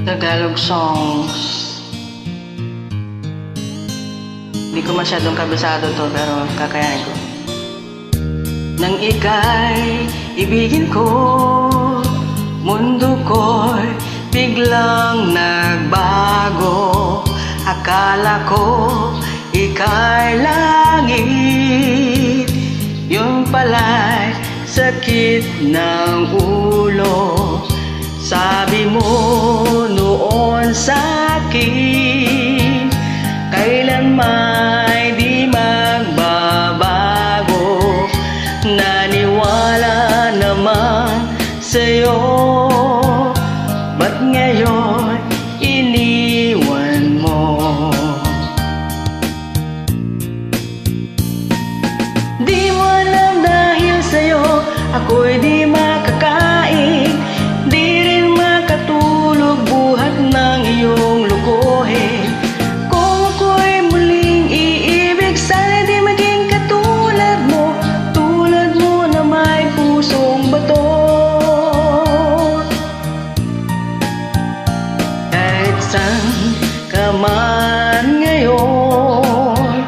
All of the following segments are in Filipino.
Tagalog songs. Hindi ko masyadong kabisado to pero kakayanin ko. Nang ika'y ibigin ko, mundo ko'y biglang nagbago. Akala ko ika'y langit, yun pala'y sakit ng ulo. Sabi mo noon sa'kin, kailanman di magbabago. Naniwala naman sa'yo, ba't ngayon iniwan mo? Di mo alam dahil sa'yo ako'y di makakain, di rin makatulog buhat ng iyong lukuhin. Kung ako'y muling iibig, sana di maging katulad mo, tulad mo na may pusong bato. Kahit saan ka man ngayon,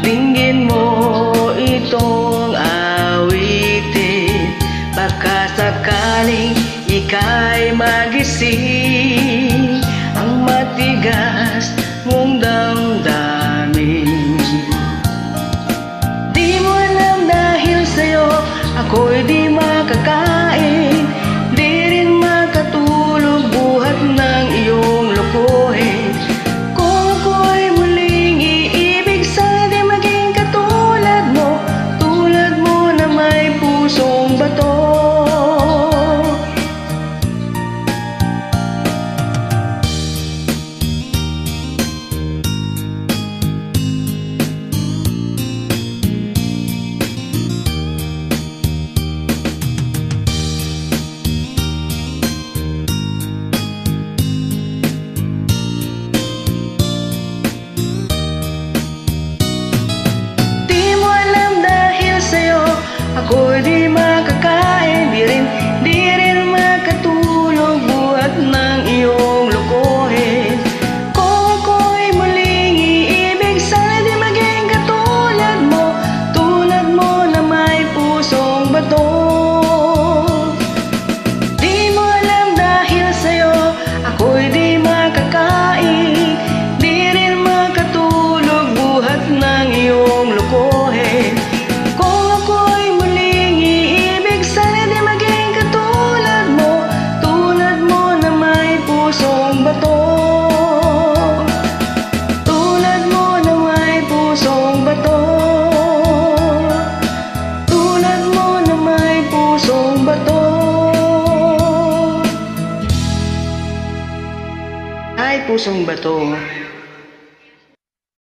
dinggin mo itong awitin. Baka sakaling ika'y magising ang matigas mong damdamin. Di mo alam dahil sa'yo ako'y di makakain, di rin makatulog buhat ng iyong lukuhin. Kung ako'y muling iibig, sana di maging katulad mo, tulad mo na may pusong bato. Ako'y di makakain, di rin makatulog buhat ng iyong lukuhin. Kung ako'y muling iibig, sana di maging katulad mo na may pusong bato. Di mo alam dahil sa'yo ako'y di makakain, di rin makatulog buhat ng iyong lukuhin. Ay, pusong bato.